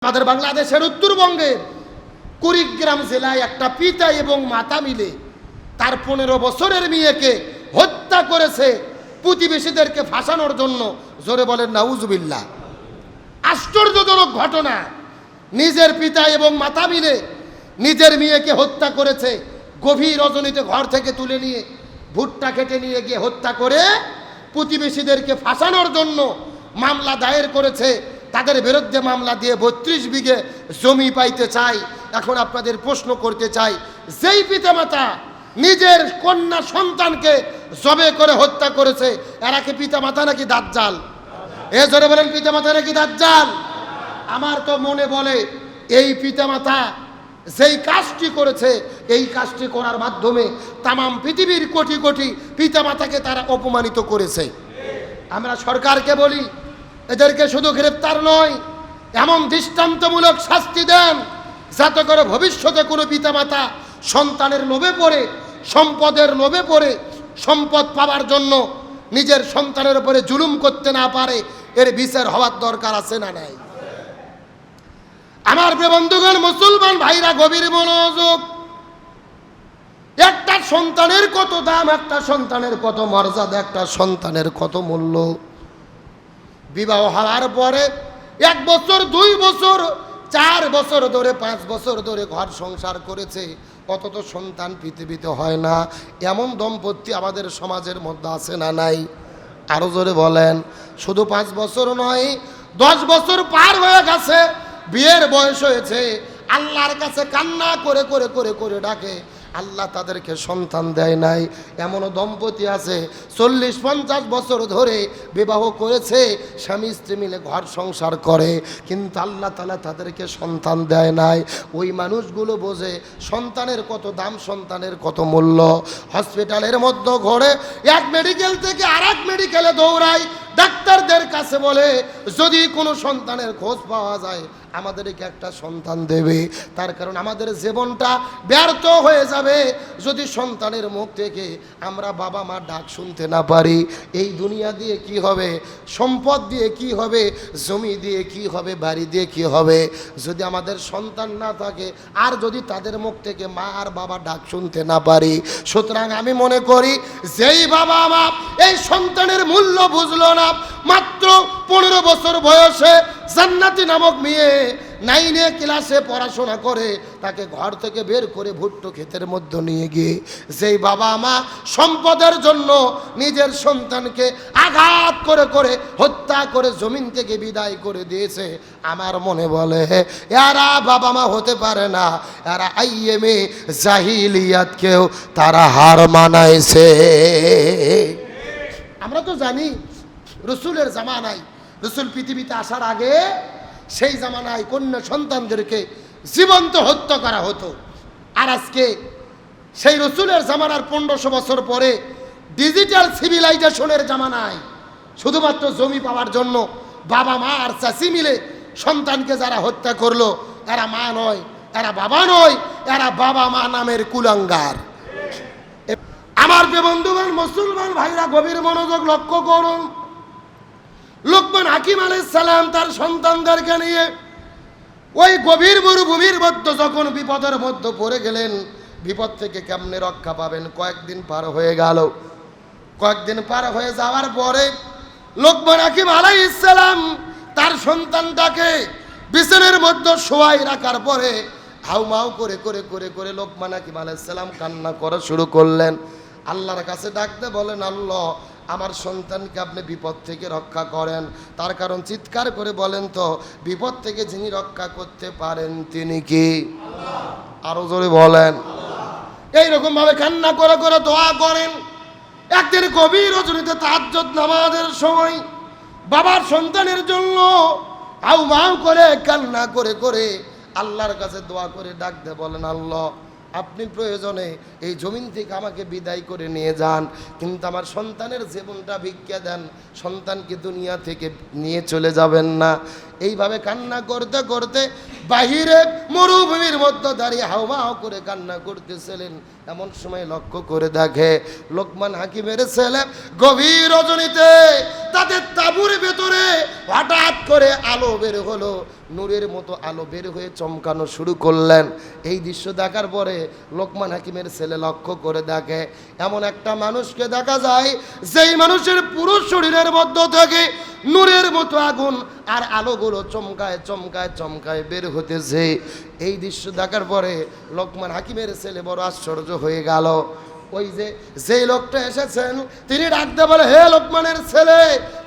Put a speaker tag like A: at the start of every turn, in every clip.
A: আমাদের বাংলাদেশের উত্তরবঙ্গের কুড়িগ্রাম জেলায় একটা পিতা এবং মাতা মিলে তার 15 বছরের মেয়েকে হত্যা করেছে প্রতিবেশীদেরকে ফাঁসানোর জন্য। জোরে বলেন নাউজুবিল্লাহ। আশ্চর্যজনক ঘটনা, নিজের পিতা এবং মাতা মিলে নিজের মেয়েকে হত্যা করেছে। গভীর রজনীতে ঘর থেকে তুলে নিয়ে ভুট্টা কেটে নিয়ে গিয়ে হত্যা করে প্রতিবেশীদেরকে ফাঁসানোর জন্য মামলা দায়ের করেছে। তাদের বিরুদ্ধে মামলা দিয়ে 32 বিঘে জমি পাইতে চাই। এখন আপনাদের প্রশ্ন করতে চাই, যেই পিতামাতা নিজের কন্যা সন্তানকে জবে করে হত্যা করেছে, এরা কি পিতামাতা নাকি দাজ্জাল? এ জোরে বলেন, পিতামাতা নাকি দাজ্জাল? আমার তো মনে বলে এই পিতামাতা যেই কাজটি করেছে, এই কাজটি করার মাধ্যমে তামাম পৃথিবীর কোটি কোটি পিতামাতাকে তারা অপমানিত করেছে। আমরা সরকারকে বলি, এদেরকে শুধু গ্রেপ্তার নয়, এমন দৃষ্টান্তমূলক শাস্তি দেন যাতে করে ভবিষ্যতে কোনো পিতামাতা সন্তানের লোভে পড়ে, সম্পদের লোভে পড়ে সম্পদ পাওয়ার জন্য নিজের সন্তানের উপরে জুলুম করতে না পারে। এর বিচার হওয়ার দরকার আছে না নাই? আমার প্রিয় বন্ধুগণ, মুসলমান ভাইরা, গভীর মনোযোগ। একটা সন্তানের কত দাম, একটা সন্তানের কত মর্যাদা, একটা সন্তানের কত মূল্য। বিবাহ হওয়ার পরে 1 বছর, 2 বছর, 4 বছর ধরে, 5 বছর ধরে ঘর সংসার করেছে, অথচ সন্তান পৃথিবীতে হয় না। এমন দম্পতি আমাদের সমাজের মধ্যে আছে না নাই? আরো জোরে বলেন। শুধু 5 বছর নয়, 10 বছর পার হয়ে গেছে, বিয়ের বয়স হয়েছে, আল্লাহর কাছে কান্না করে করে করে করে ডাকে, আল্লাহ তাদেরকে সন্তান দেয় নাই। এমনও দম্পতি আছে 40-50 বছর ধরে বিবাহ করেছে, স্বামী স্ত্রী মিলে ঘর সংসার করে, কিন্তু আল্লাহ তাআলা তাদেরকে সন্তান দেয় নাই। ওই মানুষগুলো বোঝে সন্তানের কত দাম, সন্তানের কত মূল্য। হসপিটালের মধ্যে ঘোরে, এক মেডিকেল থেকে আরেক মেডিকেলে দৌড়ায়, ডাক্তারদের কাছে বলে যদি কোনো সন্তানের খোঁজ পাওয়া যায় আমাদেরকে একটা সন্তান দেবে। তার কারণ আমাদের জীবনটা ব্যর্থ হয়ে যাবে যদি সন্তানের মুখ থেকে আমরা বাবা মা ডাক শুনতে না পারি। এই দুনিয়া দিয়ে কি হবে, সম্পদ দিয়ে কি হবে, জমি দিয়ে কি হবে, বাড়ি দিয়ে কি হবে, যদি আমাদের সন্তান না থাকে আর যদি তাদের মুখ থেকে মা আর বাবা ডাক শুনতে না পারি। সুতরাং আমি মনে করি যেই বাবা মা এই সন্তানের মূল্য বুঝলো না, মাত্র 15 বছর বয়সে জান্নাতি নামক মেয়ে 9 ক্লাসে পড়াশোনা করে তাকে ঘর থেকে বের করে ভুট্টো ক্ষেতের মধ্যে নিয়ে গিয়ে যেই বাবা মা সম্পদের জন্য নিজের সন্তানকে আঘাত করে করে হত্যা করে জমিন থেকে বিদায় করে দিয়েছে, আমার মনে বলে এরা বাবা মা হতে পারে না, এরা আইএমএ জাহিলিয়াতকেও তারা হার মানাইছে। আমরা তো জানি রসুলের জামানায়, রসুল পৃথিবীতে আসার আগে সেই জামানায় কন্যা সন্তানদেরকে জীবন্ত হত্যা করা হতো। আর আজকে সেই রসুলের জামানার 1500 বছর পরে ডিজিটাল সিভিলাইজেশনের জামানায় শুধুমাত্র জমি পাওয়ার জন্য বাবা মা আর চাচি মিলে সন্তানকে যারা হত্যা করলো, এরা মা নয়, এরা বাবা নয়, এরা বাবা মা নামের কুলাঙ্গার। আমার যে বন্ধুগণ, মুসলমান ভাইরা, গভীর মনোযোগ লক্ষ্য করুন। লোকমান হাকিম আলাইহিস সালাম তার সন্তানদেরকে নিয়ে ওই গভীর মরুভূমির মধ্যে যখন বিপদের মধ্যে পড়ে গেলেন, বিপদ থেকে কেমনে রক্ষা পাবেন, কয়েকদিন পার হয়ে গেল। কয়েকদিন পার হয়ে যাওয়ার পরে লোকমান হাকিম আলাইহিস সালাম তার সন্তানটাকে বিছানার মধ্যে শোয়াই রাখার পরে হাউমাউ করে করে করে করে লোকমান হাকিম আলাইহিস সালাম কান্না করা শুরু করলেন। আল্লাহর কাছে ডাকতে বলেন, আল্লাহ আমার সন্তানকে আপনি বিপদ থেকে রক্ষা করেন। তার কারণ চিৎকার করে বলেন তো, বিপদ থেকে যিনি রক্ষা করতে পারেন তিনি কি? আরো জোরে বলেন। এইরকম ভাবে কান্না করে করে দোয়া করেন। একদিন গভীর রজনীতে তাহাজ্জুদ নামাজের সময় বাবার সন্তানের জন্য হাউমাউ করে কান্না করে করে আল্লাহর কাছে দোয়া করে ডাকতে বলেন, আল্লাহ আপনি প্রয়োজনে এই জমিন থেকে আমাকে বিদায় করে নিয়ে যান, কিন্তু আমার সন্তানের জীবনটা ভিক্ষা দেন, সন্তানকে দুনিয়া থেকে নিয়ে চলে যাবেন না। এইভাবে কান্না করতে করতে বাহিরে মরুভূমির মধ্যে দাঁড়িয়ে হাউমাউ করে কান্না করতেছিলেন। এমন সময় লক্ষ্য করে দেখে লোকমান হাকিমের ছেলে গভীর রজনীতে তাদের তাঁবুর ভেতরে হঠাৎ করে আলো বের হলো, নূরের মতো আলো বের হয়ে চমকানো শুরু করলেন। এই দৃশ্য দেখার পরে লোকমান হাকিমের ছেলে লক্ষ্য করে দেখে এমন একটা মানুষকে দেখা যায় যেই মানুষের পুরো শরীরের মধ্য থেকে নূরের মতো আগুন আর আলোগুলো চমকায় চমকায় চমকায় বের হতেছে। এই দৃশ্য দেখার পরে লোকমান হাকিমের ছেলে বড় আশ্চর্য হয়ে গেল। ওই যেই লোকটা এসেছেন তিনি ডাকতে বলে, হে লোকমানের ছেলে,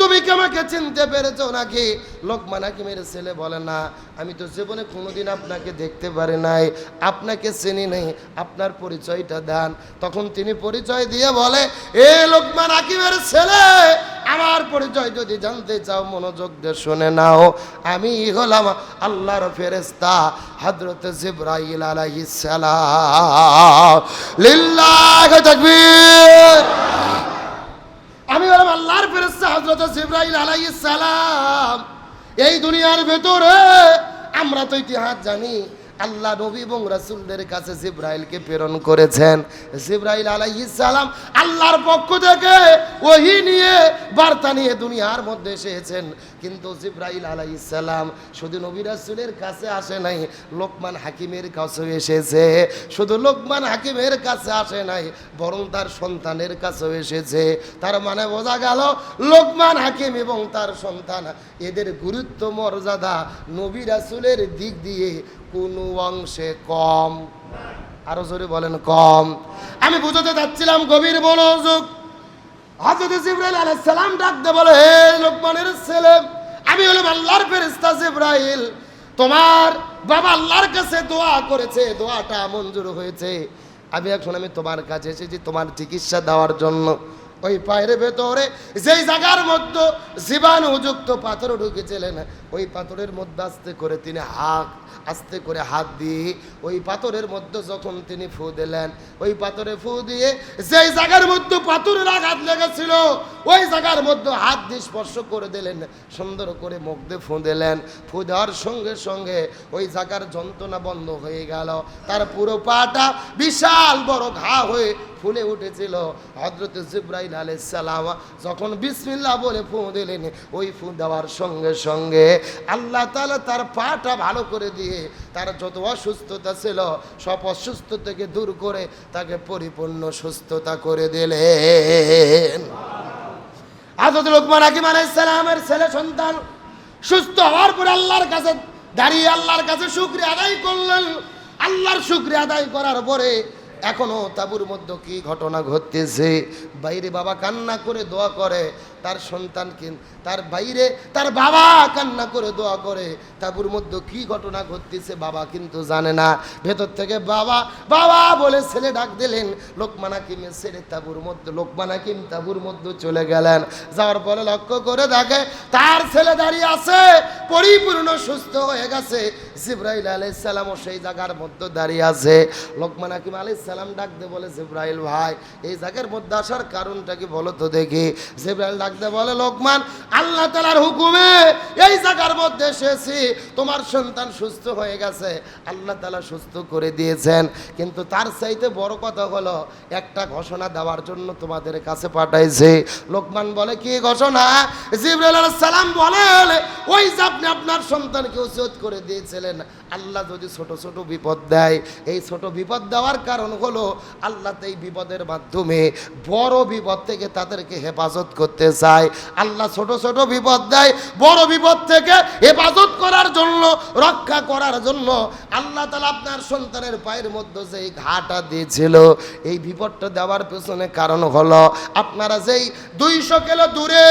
A: তুমি কি আমাকে চিনতে পেরেছো নাকি? লোকমান হাকিমের ছেলে বলে, না, আমি তো জীবনে কোনোদিন আপনাকে দেখতে পারি নাই, আপনাকে চিনি নাই, আপনার পরিচয়টা দেন। তখন তিনি পরিচয় দিয়ে বলে, এ লোকমান হাকিমের ছেলে, আমার পরিচয় যদি জানতে চাও মনোযোগ দিয়ে শুনে নাও। আমি হলাম আল্লাহর ফেরেশতা হযরত জিবরাইল আলাইহিস সালাম। লিল্লাহি তাকবীর। আমি হলাম আল্লাহর ফেরেশতা হযরত জিবরাইল আলাইহিস সালাম। এই দুনিয়ার ভেতরে আমরা তো ইতিহাস জানি, আল্লাহ নবী এবং রাসূলদের কাছে জিবরাইলকে প্রেরণ করেছেন। জিবরাইল আলাইহিস সালাম আল্লাহর পক্ষ থেকে ওহী নিয়ে বার্তা নিয়ে দুনিয়ার মধ্যে এসেছেন। কিন্তু জিবরাইল আলাইহিস সালাম শুধু নবী রাসূলের কাছে আসে নাই, লোকমান হাকিমের কাছেও এসেছে। শুধু লোকমান হাকিমের কাছে আসে নাই, বরং তার সন্তানের কাছেও এসেছে। তার মানে বোঝা গেল লোকমান হাকিম এবং তার সন্তান এদের গুরুত্ব মর্যাদা নবী রাসূলের দিক দিয়ে কোনো অংশে কম। আরো জোরে বলেন কম। আমি বুঝাতে যাচ্ছিলাম গভীর মনোযোগ। হযরত জিবরাইল আলাইহিস সালাম ডাকতে বলে, হে লোকমানের ছেলে, আমি হলাম আল্লাহর ফেরেশতা জিবরাইল। তোমার বাবা আল্লাহর কাছে দোয়া করেছে, দোয়াটা মঞ্জুর হয়েছে। আমি তোমার কাছে এসেছি তোমার চিকিৎসা দেওয়ার জন্য। ওই পায়ের ভেতরে যেই জায়গার মধ্যে জীবাণুযুক্ত পাথর ঢুকেছিলেন, ওই পাথরের মধ্যে আস্তে করে হাত দিয়ে ওই পাথরের মধ্যে যখন তিনি ফু দিলেন, ওই পাথরে ফু দিয়ে যেই জায়গার মধ্যে পাথরের আঘাত লেগেছিল ওই জায়গার মধ্যে হাত দিয়ে স্পর্শ করে দিলেন, সুন্দর করে মুখ দিয়ে ফু দিলেন। ফু দেওয়ার সঙ্গে সঙ্গে ওই জায়গার যন্ত্রণা বন্ধ হয়ে গেল। তার পুরো পাটা বিশাল বড় ঘা হয়ে ফুলে উঠেছিল। হযরত জিবরাইল আলাইহিস সালাম যখন বিসমিল্লাহ বলে ফু দিলেন, ওই ফু দেওয়ার সঙ্গে সঙ্গে আল্লাহ তাআলা তার পাটা ভালো করে দিয়ে তার যত অসুস্থতা ছিল সব অসুস্থতা থেকে দূর করে তাকে পরিপূর্ণ সুস্থতা করে দিলেন। হযরত লোকমান হাকিম আলাইহিস সালামের ছেলে সন্তান সুস্থ হওয়ার পর আল্লাহর কাছে দাঁড়িয়ে আল্লাহর কাছে শুকরিয়া আদায় করলেন। আল্লাহর শুকরিয়া আদায় করার পরে এখনো তাঁবুর মধ্যে কি ঘটনা ঘটতেছে, বাইরে বাবা কান্না করে দোয়া করে, তার সন্তানকে তার বাইরে তার বাবা কান্না করে দোয়া করে, তাঁবুর মধ্যে কি ঘটনা ঘটতেছে বাবা কিন্তু জানে না। ভেতর থেকে বাবা বাবা বলে ছেলে ডাক দিলেন। লোকমান হাকিমের ছেলে লোকমান হাকিম তাঁবুর মধ্যে চলে গেলেন। যাওয়ার পরে লক্ষ্য করে দেখে তার ছেলে দাঁড়িয়ে আছে, পরিপূর্ণ সুস্থ হয়ে গেছে। জিবরাইল আলাইহিস সালামও সেই জায়গার মধ্যে দাঁড়িয়ে আছে। লোকমান হাকিম আলাইহিস সালাম ডাক দিয়ে বলে, জিবরাইল ভাই, এই জায়গার মধ্যে আসার কারণটা কি বলো তো দেখি। জিবরাইল ডাক দিয়ে বলে, লোকমান, আল্লাহ তাআলার হুকুমে এই জায়গার মধ্যে এসেছি, তোমার সন্তান সুস্থ হয়ে গেছে, আল্লাহ তাআলা সুস্থ করে দিয়েছেন। কিন্তু তার চাইতে বড় কথা হলো একটা ঘোষণা দেওয়ার জন্য তোমাদের কাছে পাঠাইছে। লোকমান বলে, কি ঘোষণা? জিবরাইল আলাইহিস সালাম বলেন, ওই যে আপনি আপনার সন্তানকে ওসিয়ত করে দিয়েছিলেন, আল্লাহ যদি ছোট ছোট বিপদ দেয়, এই ছোট বিপদ দেওয়ার কারণ হলো আল্লাহ এই বিপদের মাধ্যমে বড় বিপদ থেকে তাদেরকে হেফাজত করতে চায়। আল্লাহ ছোট ছোট বিপদ দেয়, বড় বিপদ থেকে হেফাজত করার জন্য, রক্ষা করার জন্য। আল্লাহ তাআলা আপনার সন্তানের পায়ের মধ্যে যে ঘাটা দিয়েছিল, এই বিপদটা দেওয়ার পেছনে কারণ হলো আপনারা যেই 200 কিলো দূরে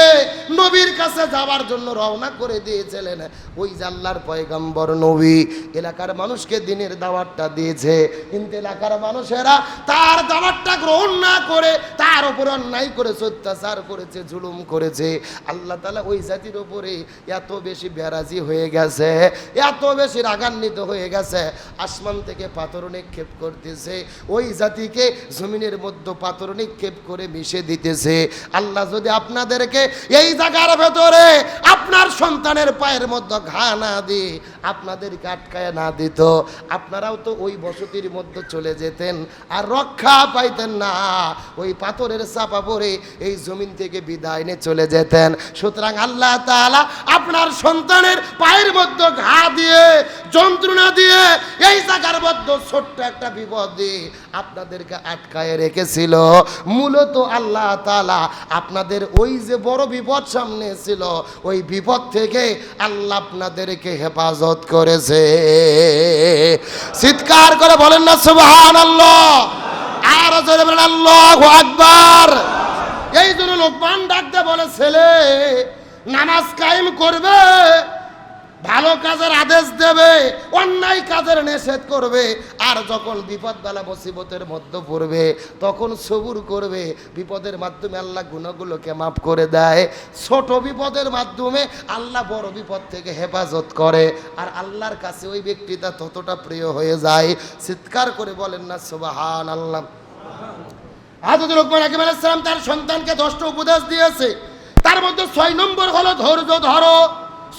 A: নবীর কাছে যাওয়ার জন্য রওনা করে দিয়েছিলেন, ওই যে আল্লাহর পয়গম্বর নবী এলাকার মানুষকে দিনের দাওয়াতটা দিয়েছে, কিন্তু এলাকার মানুষেরা তার দাওয়াতটা গ্রহণ না করে তার উপর অন্যায় করেছে, অত্যাচার করেছে, জুলুম জুলুম করেছে, আল্লাহ তাআলা ওই জাতির উপরে এত বেশি বেরাজি হয়ে গেছে, এত বেশি রাগান্বিত হয়ে গেছে, আসমান থেকে পাথর নিক্ষেপ করতেছে, ওই জাতিকে জমিনের মধ্যে পাথর নিক্ষেপ করে মিশে দিতেছে। আল্লাহ যদি আপনাদেরকে এই জায়গার ভেতরে আপনার সন্তানের পায়ের মধ্যে ঘা না দিয়ে আপনাদেরকে আটকায় না দিত, আপনারাও তো ওই বসতির মধ্যে চলে যেতেন আর রক্ষা পাইতেন না, ওই পাথরের চাপা পড়ে এই জমিন থেকে বিদায় নিয়ে চলে যেতেন। সুতরাং আল্লাহ তাআলা আপনার সন্তানের পায়ের মধ্যে ঘা দিয়ে যন্ত্রণা দিয়ে এই জায়গার মধ্যে ছোট্ট একটা বিপদ দিয়ে আপনাদেরকে আটকায় রেখেছিল। মূলত আল্লাহ তাআলা আপনাদের ওই যে বড় বিপদ সামনে ছিল, ওই বিপদ থেকে আল্লাহ আপনাদেরকে হেফাজত করেছে। চিৎকার করে বলেন না সুবহানাল্লাহ, আর জোরে বলেন আল্লাহু আকবার। এই জন্য লোকমান ডাকতে বলে, ছেলে নামাজ কায়েম করবে, ভালো কাজের আদেশ দেবে, অন্যায় কাজের নিষেধ করবে, আর যখন বিপদ বালা মুসিবতের মধ্যে পড়বে তখন সবুর করবে। বিপদের মাধ্যমে আল্লাহ গুনাহগুলোকে মাফ করে দেয়, ছোট বিপদের মাধ্যমে আল্লাহ বড় বিপদ থেকে হেফাজত করে, আর আল্লাহর কাছে ওই ব্যক্তিটা ততটা প্রিয় হয়ে যায়। চিৎকার করে বলেন না সুবহানাল্লাহ। হযরত লোকমান হাকিম আলাইহিস সালাম তার সন্তানকে 10টা উপদেশ দিয়েছে, তার মধ্যে 6 নম্বর হলো ধৈর্য ধরো,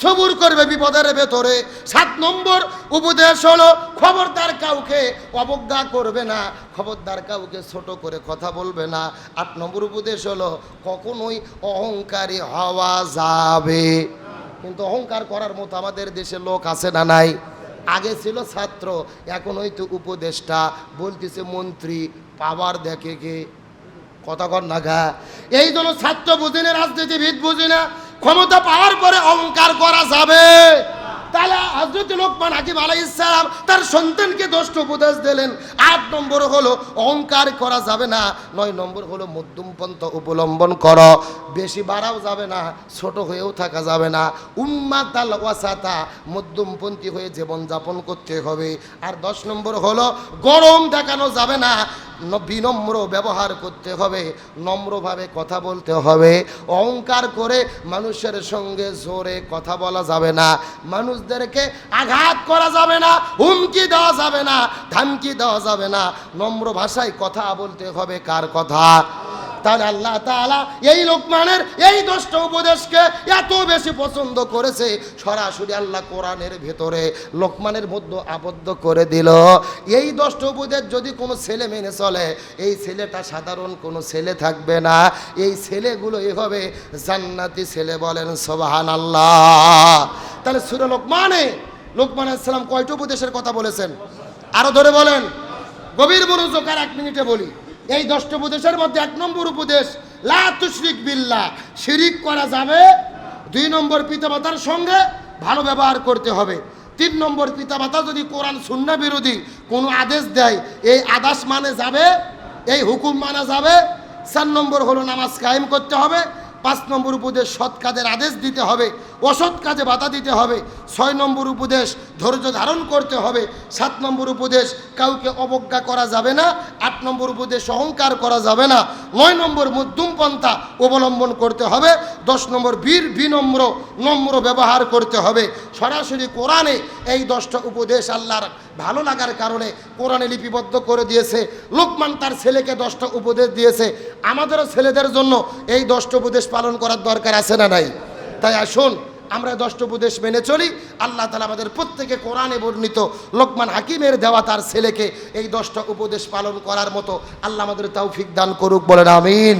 A: সবুর করবে বিপদের ভেতরে। 7 নম্বর উপদেশ হলো খবরদার কাউকে অবজ্ঞা করবে না, খবরদার কাউকে ছোট করে কথা বলবে না। 8 নম্বর উপদেশ হলো কখনোই অহংকারী হওয়া যাবে। কিন্তু অহংকার করার মতো আমাদের দেশে লোক আছে না নাই? আগে ছিল ছাত্র, এখন হয়তো উপদেষ্টা, বলতেছে মন্ত্রী, পাওয়ার দেখে কে, কথা কর না গা। এই জন্য ছাত্র বুঝি না, রাজনীতিবিদ বুঝি না, ক্ষমতা পাওয়ার পরে অহংকার করা যাবে। তাহলে হযরত লোকমান হাকিম আলাইহিস সালাম তার সন্তানকে 10টা উপদেশ দিলেন। 8 নম্বর হলো অহংকার করা যাবে না, 9 নম্বর হলো মধ্যম পন্থা অবলম্বন করো, বেশি বাড়াও যাবে না, ছোট হয়েও থাকা যাবে না, উম্মাতাল ওয়াসাতা, মধ্যমপন্থী হয়ে জীবন যাপন করতে হবে। আর 10 নম্বর হলো গরম দেখানো যাবে না, বিনম্র ব্যবহার করতে হবে, নম্রভাবে কথা বলতে হবে। অহংকার করে মানুষের সঙ্গে জোরে কথা বলা যাবে না, মানুষদেরকে আঘাত করা যাবে না, হুমকি দেওয়া যাবে না, ধমকি দেওয়া যাবে না, নম্র ভাষায় কথা বলতে হবে। কার কথা? তাহলে আল্লাহ তাআলা এই লোকমানের এই 10টা উপদেশকে এত বেশি পছন্দ করেছে, সরাসরি আল্লাহ কোরআনের ভেতরে লোকমানের মধ্যে আবদ্ধ করে দিল। এই 10টা উপদেশ যদি কোনো ছেলে মেনে চলে, এই ছেলেটা সাধারণ কোনো ছেলে থাকবে না, এই ছেলেগুলো এভাবে জান্নাতি ছেলে। বলেন সুবহানাল্লাহ। তাহলে সূরা লোকমান আলাইহিস সালাম কয়টা উপদেশের কথা বলেছেন? আরো ধরে বলেন, গভীর মনোযোগ, আর 1 মিনিটে বলি। এই 10টা উপদেশের মধ্যে 1 নম্বর উপদেশ লা তুশরিক বিল্লাহ, শিরিক করা যাবে। 2 নম্বর পিতামাতার সঙ্গে ভালো ব্যবহার করতে হবে। 3 নম্বর পিতামাতা যদি কোরআন সুন্নাহ বিরোধী কোনো আদেশ দেয়, এই আদেশ মানে যাবে, এই হুকুম মানা যাবে। 4 নম্বর হলো নামাজ কায়েম করতে হবে। 5 নম্বর উপদেশ সৎ কাজের আদেশ দিতে হবে, অসৎ কাজে বাধা দিতে হবে। 6 নম্বর উপদেশ ধৈর্য ধারণ করতে হবে। 7 নম্বর উপদেশ কাউকে অবজ্ঞা করা যাবে না। 8 নম্বর উপদেশ অহংকার করা যাবে না। 9 নম্বর মধ্যম পন্থা অবলম্বন করতে হবে। 10 নম্বর নম্র ব্যবহার করতে হবে। সরাসরি কোরআনে এই 10টা উপদেশ আল্লাহর ভালো লাগার কারণে কোরআনে লিপিবদ্ধ করে দিয়েছে। লোকমান তার ছেলেকে 10টা উপদেশ দিয়েছে, আমাদেরও ছেলেদের জন্য এই 10টা উপদেশ পালন করার দরকার আছে না নাই? তাই আসুন আমরা 10টা উপদেশ মেনে চলি। আল্লাহ তাআলা আমাদের প্রত্যেকে কোরআনে বর্ণিত লোকমান হাকিমের দেওয়া তার ছেলেকে এই 10টা উপদেশ পালন করার মতো আল্লাহ আমাদের তৌফিক দান করুক। বলেন আমিন।